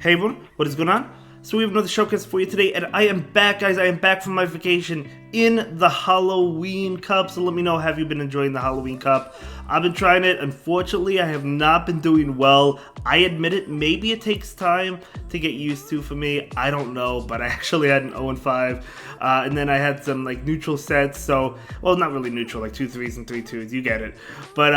Hey everyone, what is going on? So we have another showcase for you today, and I am back, guys. I am back from my vacation in the Halloween Cup. So let me know, have you been enjoying the Halloween Cup? I've been trying it. Unfortunately, I have not been doing well. I admit it. Maybe it takes time to get used to for me. I don't know, but I actually had an 0-5, and then I had some like neutral sets. So, well, not really neutral, like 2 3s and 3 2s. You get it. But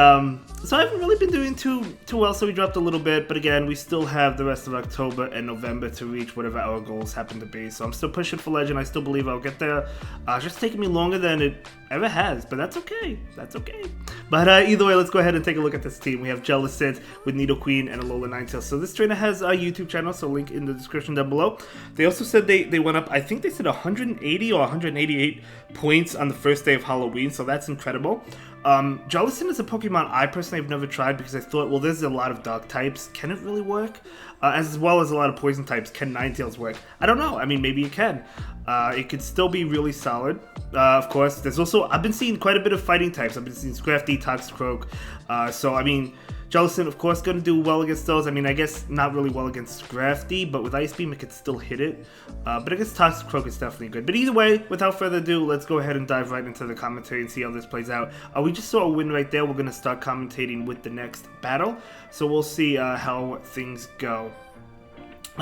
so I haven't really been doing too well. So we dropped a little bit, but again, we still have the rest of October and November to reach whatever our goals happen to be. So I'm still pushing for Legend. I still believe I'll get there. It's just taking me longer than it ever has, but that's okay. That's okay. But either way, let's go ahead and take a look at this team. We have Jellicent with Nidoqueen and Alola Ninetales. So this trainer has a YouTube channel, so link in the description down below. They also said they went up, I think they said 180 or 188 points on the first day of Halloween, so that's incredible. Jellicent is a Pokemon I personally have never tried because I thought, well, there's a lot of Dark types. Can it really work? As well as a lot of Poison types. Can Ninetales work? I don't know. I mean, maybe it can. It could still be really solid. Of course, there's also, I've been seeing quite a bit of fighting types. I've been seeing Scrafty, Toxicroak. So, I mean, Jellicent, of course, going to do well against those. I mean, I guess not really well against Scrafty, but with Ice Beam, it could still hit it. But against Toxicroak, it's definitely good. But either way, without further ado, let's go ahead and dive right into the commentary and see how this plays out. We just saw a win right there. We're going to start commentating with the next battle. So we'll see how things go.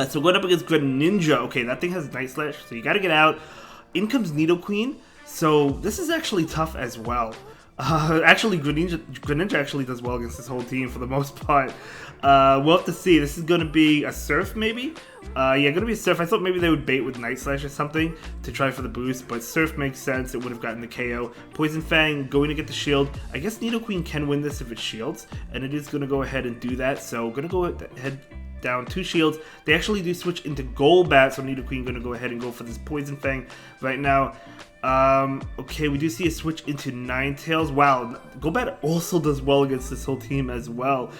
So going up against Greninja. Okay, that thing has Night Slash, so you got to get out. In comes Nidoqueen. So this is actually tough as well. Actually, Greninja actually does well against this whole team for the most part. We'll have to see. This is going to be a Surf, maybe? Yeah, going to be a Surf. I thought maybe they would bait with Night Slash or something to try for the boost, but Surf makes sense. It would have gotten the KO. Poison Fang going to get the shield. I guess Nidoqueen can win this if it shields, and it is going to go ahead and do that. So, going to go ahead down 2 shields. They actually do switch into Golbat, so Nidoqueen going to go ahead and go for this Poison Fang right now. Okay, we do see a switch into Ninetales. Wow, Golbat also does well against this whole team as well.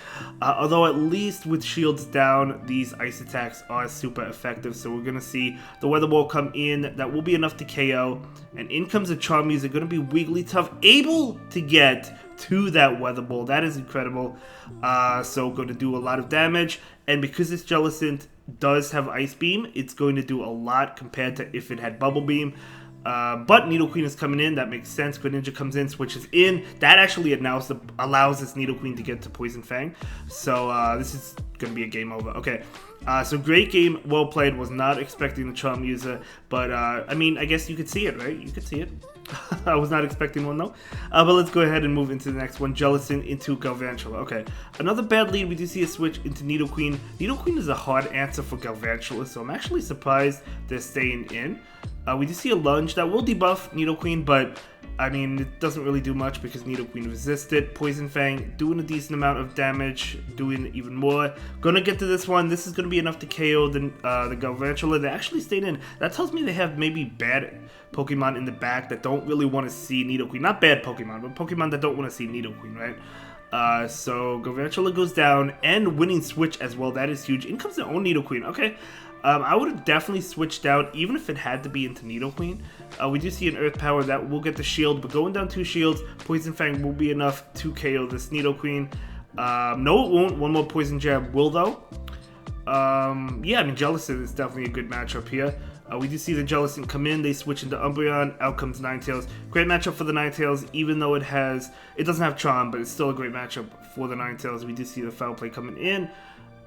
Although at least with shields down, these ice attacks are super effective. So we're going to see the Weather Ball come in. That will be enough to KO. And in comes a Charmeleon, going to be Wigglytuff, able to get to that Weather Ball. That is incredible. So going to do a lot of damage. And because this Jellicent does have Ice Beam, it's going to do a lot compared to if it had Bubble Beam. But Nidoqueen is coming in. That makes sense. Greninja comes in, switches in. That actually allows this Nidoqueen to get to Poison Fang. So this is going to be a game over. Okay. So great game. Well played. Was not expecting the Charm user. But, I mean, I guess you could see it, right? You could see it. I was not expecting one, though. But let's go ahead and move into the next one. Jellicent into Galvantula. Okay. Another bad lead. We do see a switch into Nidoqueen. Nidoqueen is a hard answer for Galvantula, so I'm actually surprised they're staying in. We do see a lunge that will debuff Nidoqueen, but I mean, it doesn't really do much because Nidoqueen resisted. Poison Fang doing a decent amount of damage, doing even more. Gonna get to this one. This is gonna be enough to KO the Galvantula. They actually stayed in. That tells me they have maybe bad Pokemon in the back that don't really want to see Nidoqueen. Not bad Pokemon, but Pokemon that don't want to see Nidoqueen, right? So Galvantula goes down and winning switch as well. That is huge. In comes their own Nidoqueen. Okay. I would have definitely switched out, even if it had to be into Nidoqueen. We do see an Earth Power that will get the shield, but going down 2 shields, Poison Fang will be enough to KO this Nidoqueen. No, it won't. One more Poison Jab will, though. Yeah, I mean, Jellicent is definitely a good matchup here. We do see the Jellicent come in, they switch into Umbreon, out comes Ninetales. Great matchup for the Ninetales, even though it doesn't have Charm, but it's still a great matchup for the Ninetales. We do see the Foul Play coming in.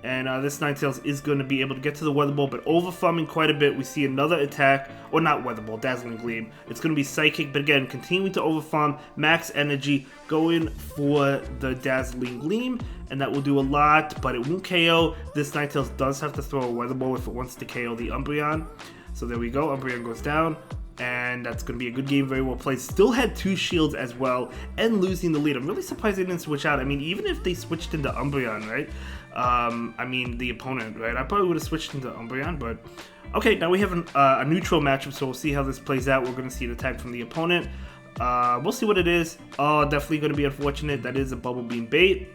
And this Ninetales is going to be able to get to the Weather Ball, but over-farming quite a bit. We see another attack, or not Weather Ball, Dazzling Gleam. It's going to be Psychic, but again, continuing to over-farm, max energy, going for the Dazzling Gleam, and that will do a lot, but it won't KO. This Ninetales does have to throw a Weather Ball if it wants to KO the Umbreon. So there we go, Umbreon goes down. And that's going to be a good game, very well played. Still had 2 shields as well, and losing the lead. I'm really surprised they didn't switch out. I mean, even if they switched into Umbreon, right? I mean, the opponent, right? I probably would have switched into Umbreon, but... Okay, now we have a neutral matchup, so we'll see how this plays out. We're going to see an attack from the opponent. We'll see what it is. Oh, definitely going to be unfortunate. That is a Bubble Beam bait.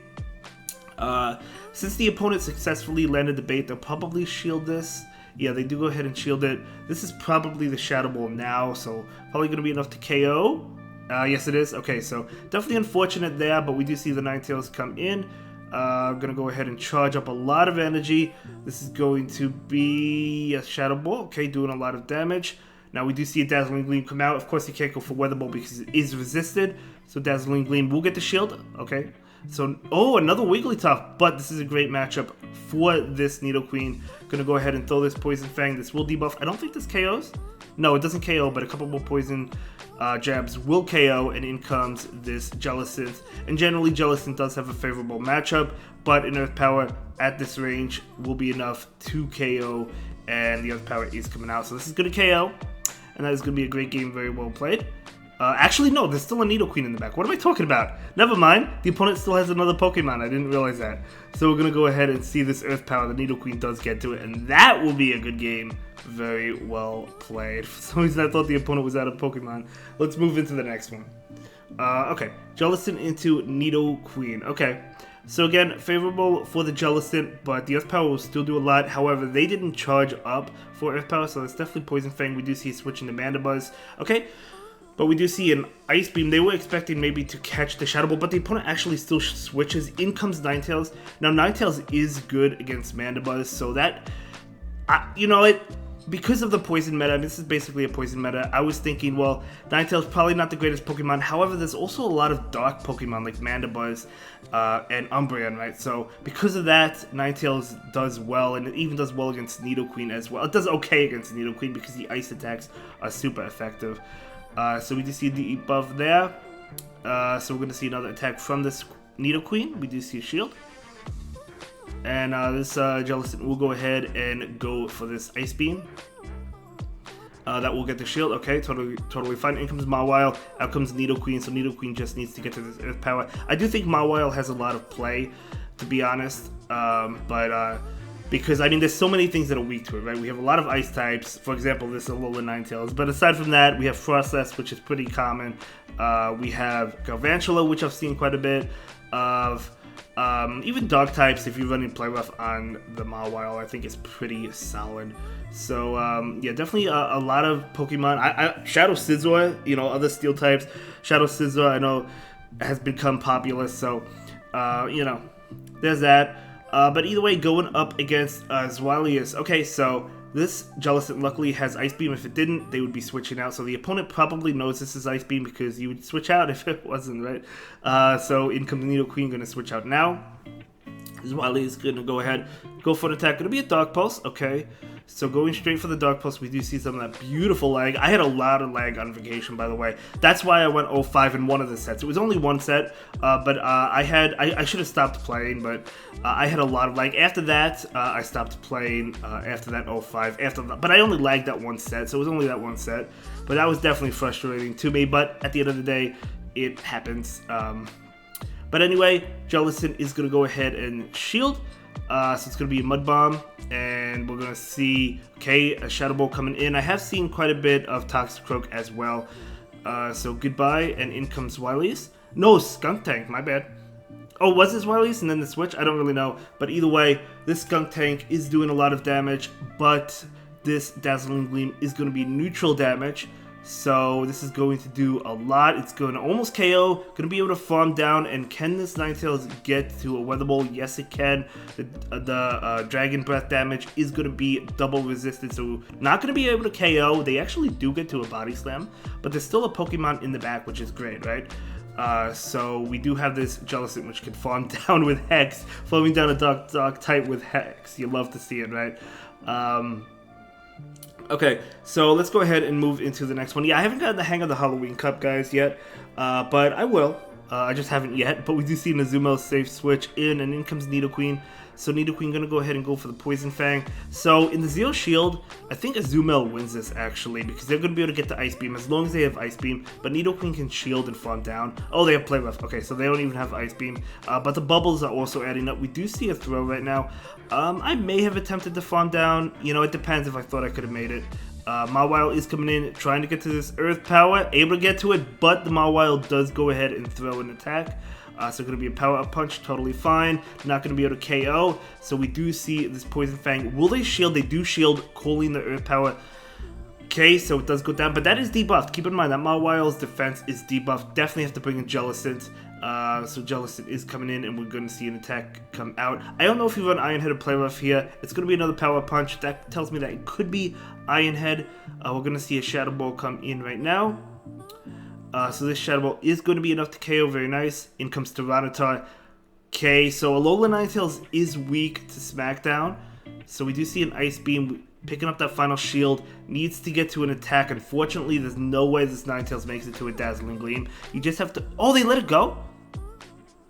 Since the opponent successfully landed the bait, they'll probably shield this. Yeah, they do go ahead and shield it. This is probably the Shadow Ball now, so probably going to be enough to KO. Yes, it is. Okay, so definitely unfortunate there, but we do see the Ninetales come in. I'm going to go ahead and charge up a lot of energy. This is going to be a Shadow Ball. Okay, doing a lot of damage. Now, we do see a Dazzling Gleam come out. Of course, you can't go for Weather Ball because it is resisted. So, Dazzling Gleam will get the shield. Okay. So, oh, another Wigglytuff. But this is a great matchup for this Nidoqueen. Gonna go ahead and throw this Poison Fang. This will debuff. I don't think this KOs. No, it doesn't KO, but a couple more Poison jabs will KO, and in comes this Jellicent. And generally, Jellicent does have a favorable matchup, but an Earth Power at this range will be enough to KO, and the Earth Power is coming out. So this is gonna KO, and that is gonna be a great game, very well played. Actually, no, there's still a Nidoqueen in the back. What am I talking about? Never mind. The opponent still has another Pokemon. I didn't realize that. So we're going to go ahead and see this Earth Power. The Nidoqueen does get to it, and that will be a good game. Very well played. For some reason, I thought the opponent was out of Pokemon. Let's move into the next one. Okay, Jellicent into Nidoqueen. Okay, so again, favorable for the Jellicent, but the Earth Power will still do a lot. However, they didn't charge up for Earth Power, so it's definitely Poison Fang. We do see switching to Mandibuzz. Okay. But we do see an Ice Beam. They were expecting maybe to catch the Shadow Ball, but the opponent actually still switches. In comes Ninetales. Now, Ninetales is good against Mandibuzz, so that, you know, because of the Poison meta, this is basically a Poison meta, I was thinking, well, Ninetales probably not the greatest Pokemon. However, there's also a lot of Dark Pokemon like Mandibuzz and Umbreon, right? So, because of that, Ninetales does well, and it even does well against Nidoqueen as well. It does okay against Nidoqueen because the Ice attacks are super effective. So we do see the buff there. So we're going to see another attack from this Nidoqueen. We do see a shield. And this Jellicent will go ahead and go for this Ice Beam. That will get the shield. Okay, totally fine. In comes Mawile. Out comes Nidoqueen. So Nidoqueen just needs to get to this Earth Power. I do think Mawile has a lot of play, to be honest. Because, I mean, there's so many things that are weak to it, right? We have a lot of ice types. For example, this Alola Ninetales. But aside from that, we have Frostless, which is pretty common. We have Galvantula, which I've seen quite a bit of. Even dog types, if you're running Play Rough on the Mawile, I think it's pretty solid. So, yeah, definitely a lot of Pokemon. Shadow Scizor, you know, other steel types. Shadow Scizor, I know, has become popular. So, you know, there's that. But either way, going up against Zweilous. Okay, so this Jellicent luckily has Ice Beam. If it didn't, they would be switching out. So the opponent probably knows this is Ice Beam because you would switch out if it wasn't, right? So in comes Nidoqueen, going to switch out now. Zweilous is going to go ahead, go for an attack. Going to be a Dark Pulse, okay. So going straight for the Dark Pulse, we do see some of that beautiful lag. I had a lot of lag on vacation, by the way. That's why I went 0-5 in one of the sets. It was only one set, but I should have stopped playing, but I had a lot of lag. After that, I stopped playing after that 0-5. But I only lagged that one set, so it was only that one set. But that was definitely frustrating to me, but at the end of the day, it happens. But anyway, Jellicent is going to go ahead and shield. So it's going to be a Mud Bomb, and we're going to see, okay, a Shadow Ball coming in. I have seen quite a bit of Toxicroak as well. So goodbye, and in comes Zweilous. No, Skunk Tank, my bad. Oh, was this Zweilous and then the switch? I don't really know. But either way, this Skunk Tank is doing a lot of damage, but this Dazzling Gleam is going to be neutral damage. So this is going to do a lot. It's going to almost KO, going to be able to farm down. And can this Ninetales get to a Weather Ball? Yes, it can. The Dragon Breath damage is going to be double resisted, so not going to be able to KO. They actually do get to a Body Slam, but there's still a Pokemon in the back, which is great, right? So we do have this Jellicent, which can farm down with Hex, farming down a Dark type with Hex. You love to see it, right? Okay, so let's go ahead and move into the next one. Yeah, I haven't gotten the hang of the Halloween Cup, guys, yet, but I will. I just haven't yet, but we do see an Azumarill safe switch in, and in comes Nidoqueen. So Nidoqueen going to go ahead and go for the Poison Fang. So in the Zero Shield, I think Azumarill wins this, actually, because they're going to be able to get the Ice Beam as long as they have Ice Beam, but Nidoqueen can shield and farm down. Oh, they have Play Rough. Okay, so they don't even have Ice Beam, but the bubbles are also adding up. We do see a throw right now. I may have attempted to farm down. You know, it depends if I thought I could have made it. Mawile is coming in, trying to get to this Earth Power, able to get to it, but the Mawile does go ahead and throw an attack. So going to be a Power Up Punch, totally fine. Not going to be able to KO. So we do see this Poison Fang. Will they shield? They do shield, calling the Earth Power. Okay, so it does go down, but that is debuffed. Keep in mind that Mawile's defense is debuffed. Definitely have to bring in Jellicent. So Jellicent is coming in, and we're going to see an attack come out. I don't know if you run Iron Head or Play Rough here. It's going to be another Power Punch. That tells me that it could be Iron Head. We're going to see a Shadow Ball come in right now. So this Shadow Ball is going to be enough to KO. Very nice. In comes Tyranitar. Okay, so Alola Ninetales is weak to Smackdown. So we do see an Ice Beam picking up that final shield. Needs to get to an attack. Unfortunately, there's no way this Ninetales makes it to a Dazzling Gleam. You just have to... Oh, they let it go?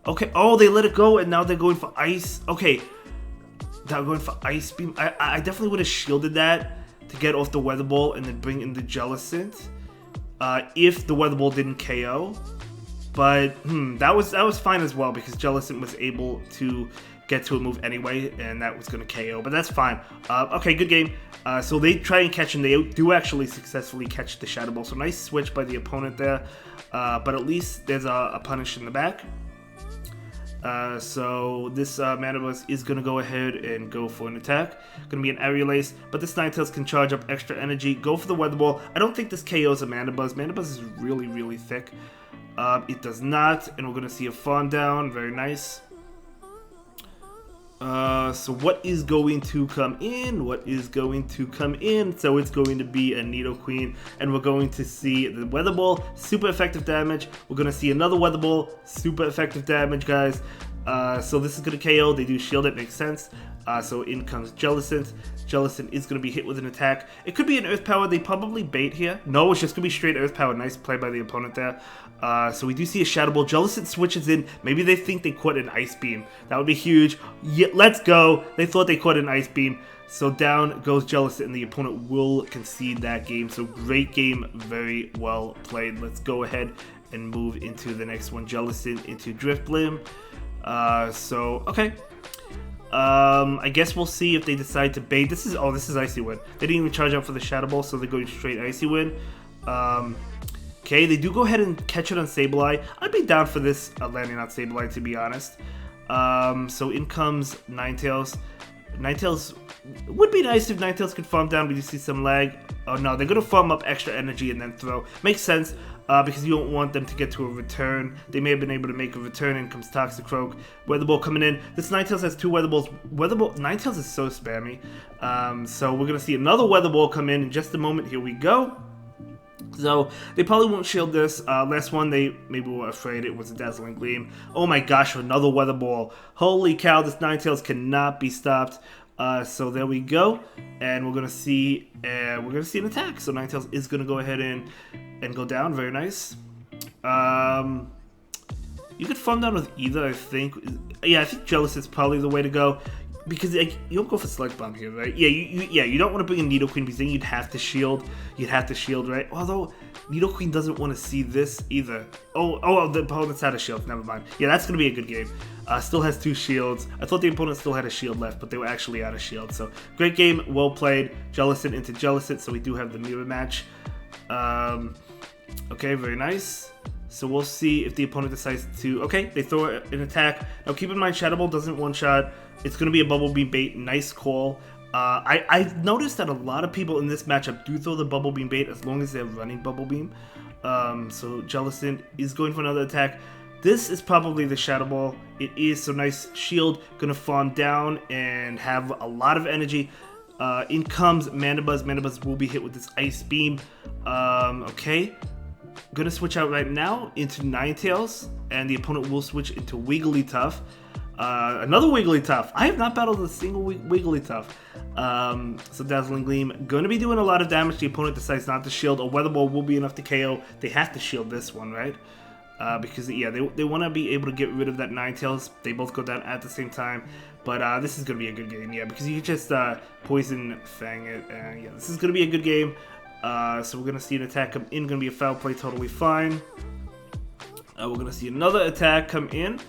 Okay, oh, they let it go, and now they're going for Ice. Okay, they're going for Ice Beam. I definitely would have shielded that to get off the Weather Ball and then bring in the Jellicent if the Weather Ball didn't KO. But that was fine as well, because Jellicent was able to get to a move anyway, and that was going to KO. But that's fine. Okay, good game. So they try and catch, and they do actually successfully catch the Shadow Ball. So nice switch by the opponent there. But at least there's a punish in the back. So this Manabuzz is going to go ahead and go for an attack. Going to be an Aerial Ace, but this Ninetales can charge up extra energy, go for the Weather Ball. I don't think this KOs a Manabuzz. Manabuzz is really, really thick. It does not, and we're going to see a Fawn down. Very nice. So what is going to come in? What is going to come in? So it's going to be a Nidoqueen, and we're going to see the Weather Ball, super effective damage. We're going to see another Weather Ball, super effective damage, guys. So this is going to KO. They do shield it, makes sense. So in comes Jellicent. Jellicent is going to be hit with an attack. It could be an Earth Power. They probably bait here. No, it's just going to be straight Earth Power. Nice play by the opponent there. So we do see a Shadow Ball. Jellicent switches in. Maybe they think they caught an Ice Beam. That would be huge. Yeah, let's go. They thought they caught an Ice Beam. So down goes Jellicent, and the opponent will concede that game. So great game. Very well played. Let's go ahead and move into the next one. Jellicent into Drifblim. Okay. I guess we'll see if they decide to bait. This is Icy Wind. They didn't even charge up for the Shadow Ball, so they're going straight Icy Wind. Okay, they do go ahead and catch it on Sableye. I'd be down for this landing on Sableye, to be honest. So in comes Ninetales. Ninetales would be nice if Ninetales could farm down, but you see some lag. Oh no, they're going to farm up extra energy and then throw. Makes sense. Because you don't want them to get to a return. They may have been able to make a return. In comes Toxicroak. Weather Ball coming in. This Ninetales has two Weather Balls. Ninetales is so spammy. So we're going to see another Weather Ball come in just a moment. Here we go. So they probably won't shield this. Last one, they maybe were afraid it was a Dazzling Gleam. Oh my gosh, another Weather Ball. Holy cow, this Ninetales cannot be stopped. So there we go, and we're gonna see an attack. So Ninetales is gonna go ahead and go down. Very nice. You could farm down with either, I think. Yeah, I think Jealous is probably the way to go, because like, you don't go for Sludge Bomb here, right? Yeah, you don't want to bring in Nidoqueen, because then you'd have to shield. Right? Although Nidoqueen doesn't want to see this either. Oh, the opponent's had a shield. Never mind. Yeah, that's gonna be a good game. Still has two shields. I thought the opponent still had a shield left, but they were actually out of shield. So great game, well played. Jellicent into Jellicent, so we do have the mirror match. Okay, very nice. So we'll see if the opponent decides to... Okay, they throw an attack. Now keep in mind, Shadow Ball doesn't one-shot. It's going to be a Bubble Beam bait. Nice call. I've noticed that a lot of people in this matchup do throw the Bubble Beam bait as long as they're running Bubble Beam. So Jellicent is going for another attack. This is probably the Shadow Ball. It is, so nice shield. Gonna farm down and have a lot of energy. In comes Manabuzz. Manabuzz will be hit with this Ice Beam. Okay. Gonna switch out right now into Ninetales, and the opponent will switch into Wigglytuff. Another Wigglytuff. I have not battled a single Wigglytuff. So Dazzling Gleam gonna be doing a lot of damage. The opponent decides not to shield. A Weather Ball will be enough to KO. They have to shield this one, right? Because yeah, they want to be able to get rid of that Ninetales. They both go down at the same time. But this is gonna be a good game, yeah, because you can just Poison Fang it, and yeah, this is gonna be a good game. So we're gonna see an attack come in. Gonna be a foul play, totally fine. We're gonna see another attack come in.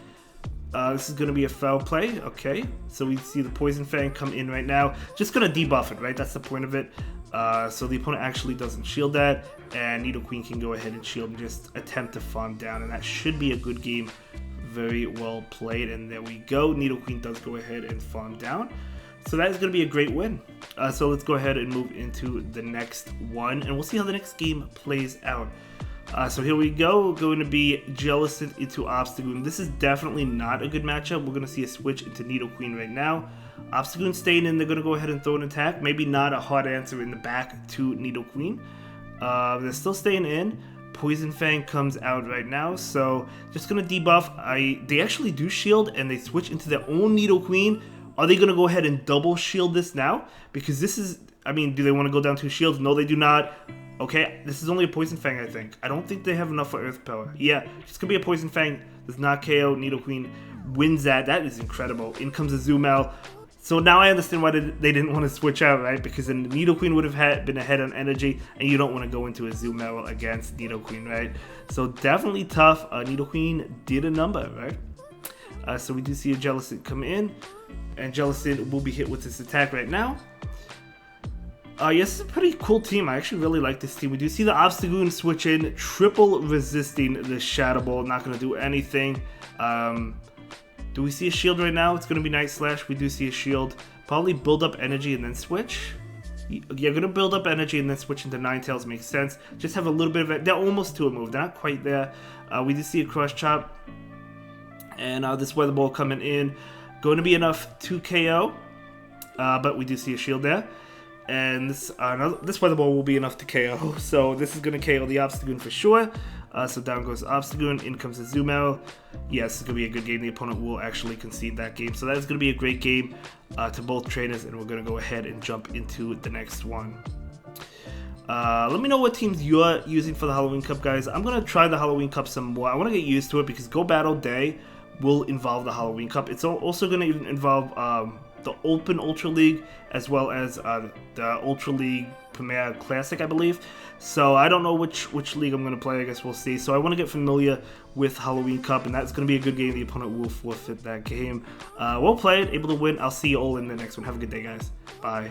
This is going to be a foul play. Okay, so we see the Poison Fang come in right now. Just going to debuff it, right? That's the point of it. So the opponent actually doesn't shield that, and Nidoqueen can go ahead and shield and just attempt to farm down, and that should be a good game. Very well played, and there we go. Nidoqueen does go ahead and farm down. So that is going to be a great win. So let's go ahead and move into the next one, and we'll see how the next game plays out. So here we go. Going to be Jellicent into Obstagoon. This is definitely not a good matchup. We're going to see a switch into Nidoqueen right now. Obstagoon staying in. They're going to go ahead and throw an attack. Maybe not a hard answer in the back to Nidoqueen. They're still staying in. Poison Fang comes out right now. So just going to debuff. They actually do shield and they switch into their own Nidoqueen. Are they going to go ahead and double shield this now? Because this is... I mean, do they want to go down 2 shields? No, they do not. Okay, this is only a Poison Fang, I think. I don't think they have enough for Earth Power. Yeah, it's going to be a Poison Fang. Does not KO. Nidoqueen wins that. That is incredible. In comes a Zoomel. So now I understand why they didn't want to switch out, right? Because then Nidoqueen would have been ahead on energy, and you don't want to go into a Zoomel against Nidoqueen, right? So definitely tough. Nidoqueen did a number, right? So we do see a Jellicent come in, and Jellicent will be hit with this attack right now. Yes, it's a pretty cool team. I actually really like this team. We do see the Obstagoon switch in, triple resisting the Shadow Ball. Not going to do anything. Do we see a shield right now? It's going to be Night Slash. We do see a shield. Probably build up energy and then switch. Yeah, going to build up energy and then switch into Ninetales. Makes sense. Just have a little bit of it. They're almost to a move. They're not quite there. We do see a Crush Chop. And this Weather Ball coming in. Going to be enough to KO. But we do see a shield there. And this Weather Ball will be enough to KO. So this is going to KO the Obstagoon for sure. So down goes Obstagoon. In comes the Zoomel. Yes, it's going to be a good game. The opponent will actually concede that game. So that is going to be a great game to both trainers. And we're going to go ahead and jump into the next one. Let me know what teams you're using for the Halloween Cup, guys. I'm going to try the Halloween Cup some more. I want to get used to it because Go Battle Day will involve the Halloween Cup. It's also going to involve... the Open Ultra League, as well as the Ultra League Premier Classic, I believe. So I don't know which league I'm going to play. I guess we'll see. So I want to get familiar with Halloween Cup, and that's going to be a good game. The opponent will forfeit that game. We'll play it, able to win. I'll see you all in the next one. Have a good day, guys. Bye.